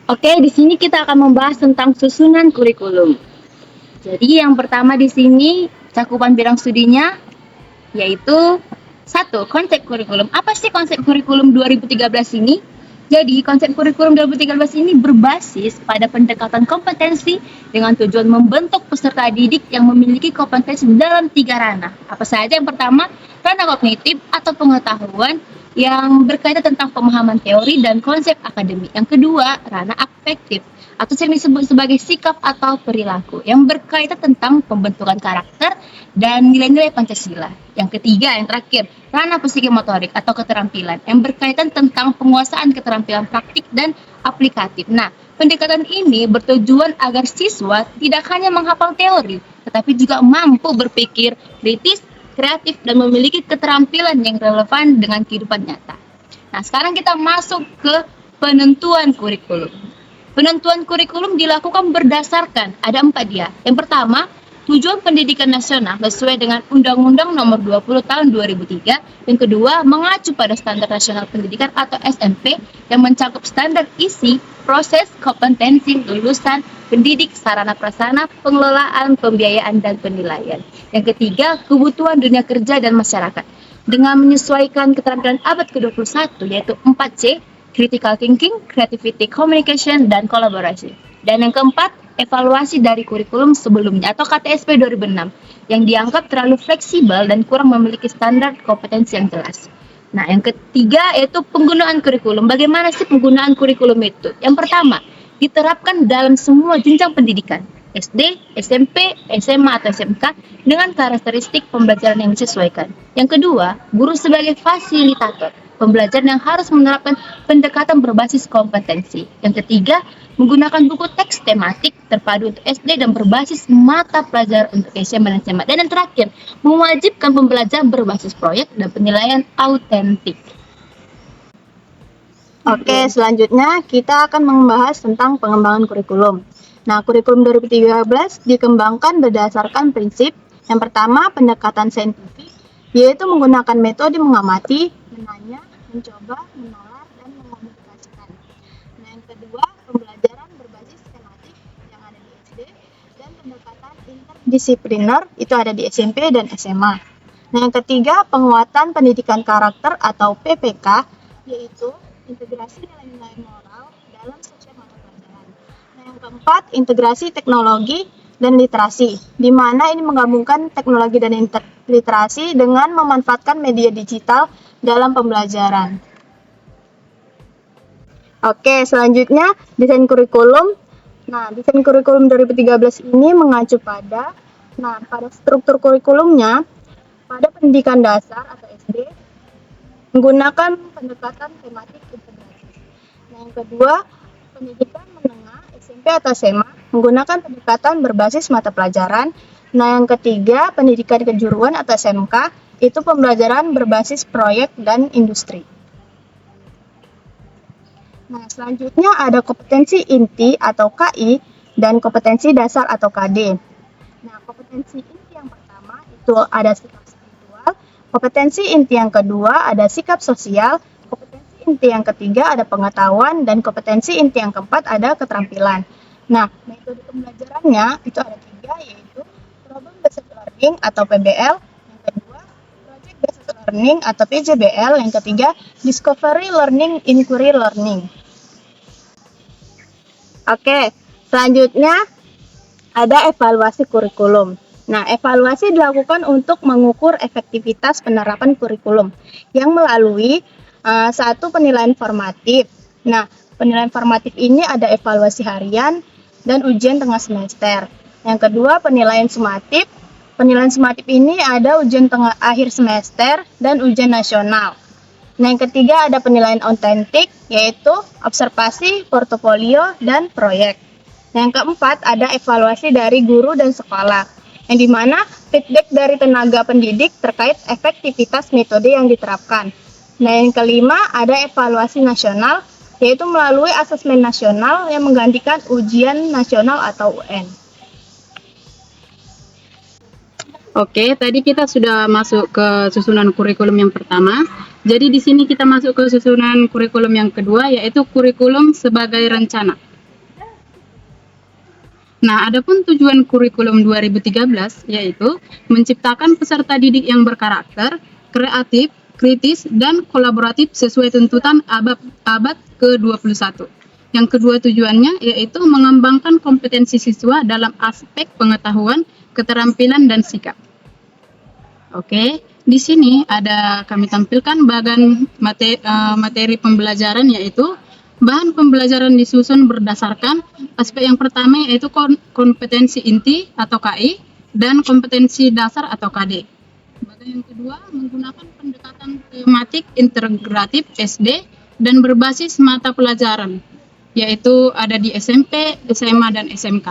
Oke, di sini kita akan membahas tentang susunan kurikulum. Jadi yang pertama di sini cakupan bidang studinya yaitu satu, konsep kurikulum. Apa sih konsep kurikulum 2013 ini? Jadi, konsep kurikulum 2013 ini berbasis pada pendekatan kompetensi dengan tujuan membentuk peserta didik yang memiliki kompetensi dalam tiga ranah. Apa saja? Yang pertama, ranah kognitif atau pengetahuan yang berkaitan tentang pemahaman teori dan konsep akademik. Yang kedua, ranah afektif atau sering disebut sebagai sikap atau perilaku yang berkaitan tentang pembentukan karakter dan nilai-nilai Pancasila. Yang ketiga, yang terakhir, ranah psikomotorik atau keterampilan yang berkaitan tentang penguasaan keterampilan praktik dan aplikatif. Nah, pendekatan ini bertujuan agar siswa tidak hanya menghafal teori, tetapi juga mampu berpikir kritis, kreatif, dan memiliki keterampilan yang relevan dengan kehidupan nyata. Nah, sekarang kita masuk ke penentuan kurikulum. Penentuan kurikulum dilakukan berdasarkan ada 4 dia. Yang pertama, tujuan pendidikan nasional sesuai dengan Undang-Undang Nomor 20 Tahun 2003. Yang kedua, mengacu pada Standar Nasional Pendidikan atau SMP yang mencakup standar isi, proses, kompetensi, lulusan, pendidik, sarana prasarana, pengelolaan, pembiayaan, dan penilaian. Yang ketiga, kebutuhan dunia kerja dan masyarakat dengan menyesuaikan keterampilan abad ke-21 yaitu 4C, critical thinking, creativity, communication, dan kolaborasi. Dan yang keempat, evaluasi dari kurikulum sebelumnya atau KTSP 2006 yang dianggap terlalu fleksibel dan kurang memiliki standar kompetensi yang jelas. Nah, yang ketiga yaitu penggunaan kurikulum. Bagaimana sih penggunaan kurikulum itu? Yang pertama, diterapkan dalam semua jenjang pendidikan, SD, SMP, SMA atau SMK dengan karakteristik pembelajaran yang disesuaikan. Yang kedua, guru sebagai fasilitator pembelajaran yang harus menerapkan pendekatan berbasis kompetensi. Yang ketiga, menggunakan buku teks tematik terpadu untuk SD dan berbasis mata pelajaran untuk SMA dan SMA. Dan yang terakhir, mewajibkan pembelajaran berbasis proyek dan penilaian autentik. Oke, selanjutnya kita akan membahas tentang pengembangan kurikulum. Nah, kurikulum 2013 dikembangkan berdasarkan prinsip yang pertama, pendekatan saintifik, yaitu menggunakan metode mengamati, menanya, mencoba, menolak, dan memodifikasikan. Nah, yang kedua, pembelajaran berbasis tematik yang ada di SD, dan pendekatan interdisipliner itu ada di SMP dan SMA. Nah, yang ketiga, penguatan pendidikan karakter atau PPK, yaitu integrasi nilai-nilai moral dalam setiap mata pelajaran. Nah, yang keempat, integrasi teknologi dan literasi, di mana ini menggabungkan teknologi dan literasi dengan memanfaatkan media digital dalam pembelajaran. Oke, selanjutnya desain kurikulum. Nah, desain kurikulum 2013 ini mengacu pada struktur kurikulumnya pada pendidikan dasar atau SD menggunakan pendekatan tematik integrasi. Nah, yang kedua, pendidikan menengah SMP atau SMA menggunakan pendekatan berbasis mata pelajaran. Nah, yang ketiga, pendidikan kejuruan atau SMK itu pembelajaran berbasis proyek dan industri. Nah, selanjutnya ada kompetensi inti atau KI dan kompetensi dasar atau KD. Nah, kompetensi inti yang pertama itu ada sikap spiritual, kompetensi inti yang kedua ada sikap sosial, kompetensi inti yang ketiga ada pengetahuan, dan kompetensi inti yang keempat ada keterampilan. Nah, metode pembelajarannya itu ada 3, yaitu Problem Based Learning atau PBL, yang kedua Project Based Learning atau PJBL, yang ketiga Discovery Learning, Inquiry Learning. Oke, selanjutnya ada evaluasi kurikulum. Nah, evaluasi dilakukan untuk mengukur efektivitas penerapan kurikulum yang melalui satu penilaian formatif. Nah, penilaian formatif ini ada evaluasi harian dan ujian tengah semester. Yang kedua, penilaian sumatif. Penilaian sumatif ini ada ujian tengah akhir semester dan ujian nasional. Nah, yang ketiga ada penilaian autentik, yaitu observasi, portofolio, dan proyek. Yang keempat ada evaluasi dari guru dan sekolah, yang dimana feedback dari tenaga pendidik terkait efektivitas metode yang diterapkan. Nah, yang kelima ada evaluasi nasional, yaitu melalui asesmen nasional yang menggantikan ujian nasional atau UN. Oke, tadi kita sudah masuk ke susunan kurikulum yang pertama. Jadi di sini kita masuk ke susunan kurikulum yang kedua, yaitu kurikulum sebagai rencana. Nah, adapun tujuan kurikulum 2013 yaitu menciptakan peserta didik yang berkarakter, kreatif, kritis, dan kolaboratif sesuai tuntutan abad ke-21. Yang kedua tujuannya yaitu mengembangkan kompetensi siswa dalam aspek pengetahuan, keterampilan, dan sikap. Oke, di sini ada kami tampilkan bagan materi pembelajaran yaitu bahan pembelajaran disusun berdasarkan aspek yang pertama yaitu kompetensi inti atau KI dan kompetensi dasar atau KD. Bagian yang kedua menggunakan pendekatan tematik integratif SD dan berbasis mata pelajaran yaitu ada di SMP, SMA, dan SMK.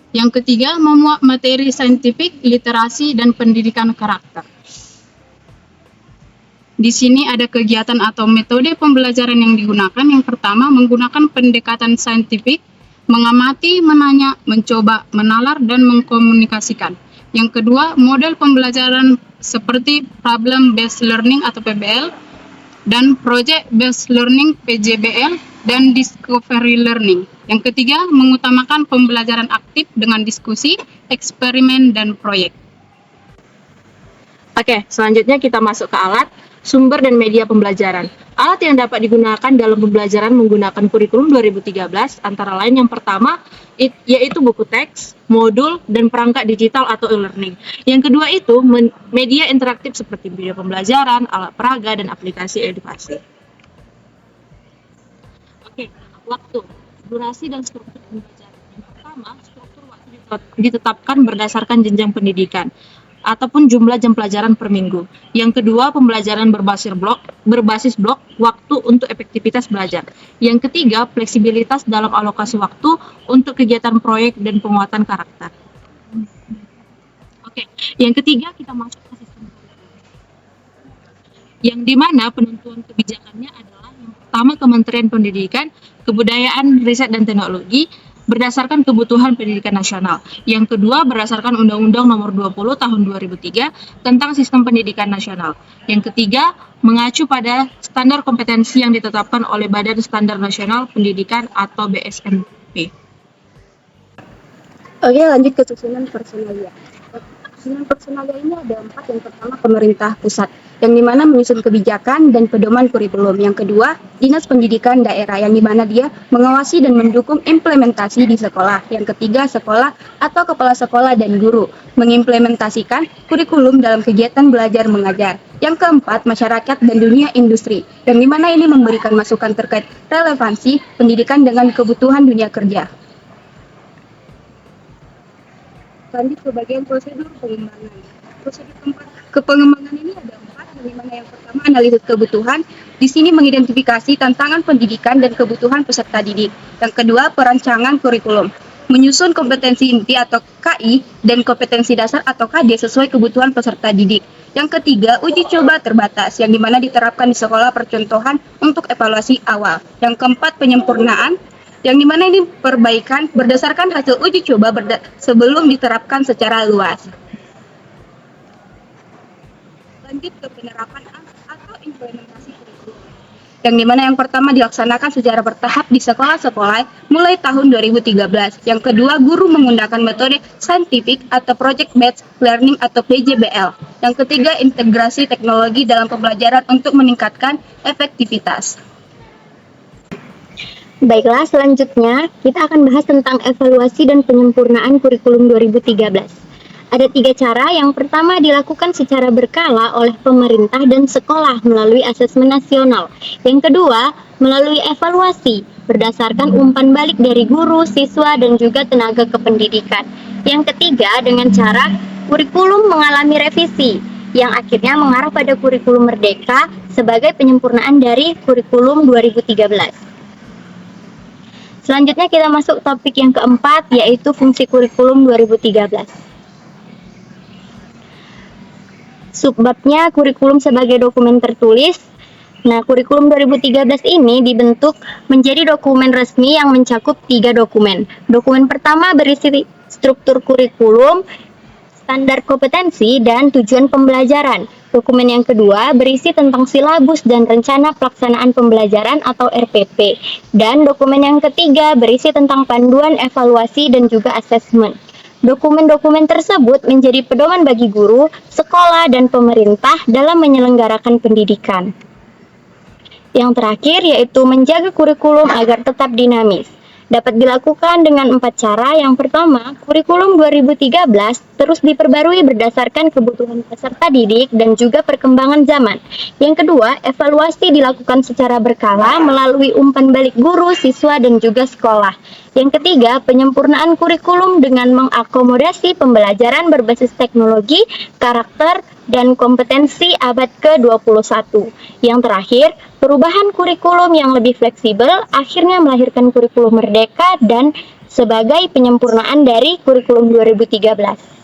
Yang ketiga memuat materi saintifik, literasi, dan pendidikan karakter. Di sini ada kegiatan atau metode pembelajaran yang digunakan. Yang pertama, menggunakan pendekatan saintifik, mengamati, menanya, mencoba, menalar, dan mengkomunikasikan. Yang kedua, model pembelajaran seperti problem based learning atau PBL, dan project based learning PJBL, dan discovery learning. Yang ketiga, mengutamakan pembelajaran aktif dengan diskusi, eksperimen, dan proyek. Oke, selanjutnya kita masuk ke alat, sumber, dan media pembelajaran. Alat yang dapat digunakan dalam pembelajaran menggunakan kurikulum 2013 antara lain yang pertama yaitu buku teks, modul, dan perangkat digital atau e-learning. Yang kedua itu media interaktif seperti video pembelajaran, alat peraga, dan aplikasi edukasi. Oke, waktu, durasi, dan struktur pembelajaran. Yang pertama, struktur waktu ditetapkan berdasarkan jenjang pendidikan ataupun jumlah jam pelajaran per minggu. Yang kedua, pembelajaran berbasis blok waktu untuk efektivitas belajar. Yang ketiga, fleksibilitas dalam alokasi waktu untuk kegiatan proyek dan penguatan karakter. Oke, yang ketiga kita masuk ke sistem yang dimana penentuan kebijakannya adalah yang pertama Kementerian Pendidikan, Kebudayaan, Riset, dan Teknologi berdasarkan kebutuhan pendidikan nasional. Yang kedua berdasarkan Undang-Undang Nomor 20 Tahun 2003 tentang Sistem Pendidikan Nasional. Yang ketiga mengacu pada standar kompetensi yang ditetapkan oleh Badan Standar Nasional Pendidikan atau BSNP. Oke, lanjut ke susunan personalia. Susunan personalia ini ada 4. Yang pertama pemerintah pusat, yang dimana menyusun kebijakan dan pedoman kurikulum. Yang kedua, dinas pendidikan daerah, yang dimana dia mengawasi dan mendukung implementasi di sekolah. Yang ketiga, sekolah atau kepala sekolah dan guru, mengimplementasikan kurikulum dalam kegiatan belajar mengajar. Yang keempat, masyarakat dan dunia industri, yang dimana ini memberikan masukan terkait relevansi pendidikan dengan kebutuhan dunia kerja. Lanjut ke bagian prosedur pengembangan. Prosedur pengembangan ini ada 4, di mana yang pertama analisis kebutuhan. Di sini mengidentifikasi tantangan pendidikan dan kebutuhan peserta didik. Yang kedua, perancangan kurikulum, menyusun kompetensi inti atau KI dan kompetensi dasar atau KD sesuai kebutuhan peserta didik. Yang ketiga, uji coba terbatas, yang dimana diterapkan di sekolah percontohan untuk evaluasi awal. Yang keempat, penyempurnaan, yang dimana ini perbaikan berdasarkan hasil uji coba sebelum diterapkan secara luas. Lanjut ke penerapan atau implementasi kurikulum, yang dimana yang pertama dilaksanakan secara bertahap di sekolah-sekolah mulai tahun 2013. Yang kedua, guru menggunakan metode saintifik atau project based learning atau PJBL. Yang ketiga, integrasi teknologi dalam pembelajaran untuk meningkatkan efektivitas. Baiklah, selanjutnya kita akan bahas tentang evaluasi dan penyempurnaan kurikulum 2013. Ada 3 cara. Yang pertama dilakukan secara berkala oleh pemerintah dan sekolah melalui asesmen nasional. Yang kedua, melalui evaluasi berdasarkan umpan balik dari guru, siswa, dan juga tenaga kependidikan. Yang ketiga, dengan cara kurikulum mengalami revisi yang akhirnya mengarah pada kurikulum merdeka sebagai penyempurnaan dari kurikulum 2013. Selanjutnya kita masuk topik yang keempat, yaitu fungsi kurikulum 2013. Subbabnya kurikulum sebagai dokumen tertulis. Nah, kurikulum 2013 ini dibentuk menjadi dokumen resmi yang mencakup 3 dokumen. Dokumen pertama berisi struktur kurikulum, standar kompetensi dan tujuan pembelajaran. Dokumen yang kedua berisi tentang silabus dan rencana pelaksanaan pembelajaran atau RPP. Dan dokumen yang ketiga berisi tentang panduan evaluasi dan juga asesmen. Dokumen-dokumen tersebut menjadi pedoman bagi guru, sekolah, dan pemerintah dalam menyelenggarakan pendidikan. Yang terakhir yaitu menjaga kurikulum agar tetap dinamis. Dapat dilakukan dengan 4 cara. Yang pertama, kurikulum 2013 terus diperbarui berdasarkan kebutuhan peserta didik dan juga perkembangan zaman. Yang kedua, evaluasi dilakukan secara berkala melalui umpan balik guru, siswa, dan juga sekolah. Yang ketiga, penyempurnaan kurikulum dengan mengakomodasi pembelajaran berbasis teknologi, karakter, dan kompetensi abad ke-21. Yang terakhir, perubahan kurikulum yang lebih fleksibel akhirnya melahirkan kurikulum merdeka dan sebagai penyempurnaan dari kurikulum 2013.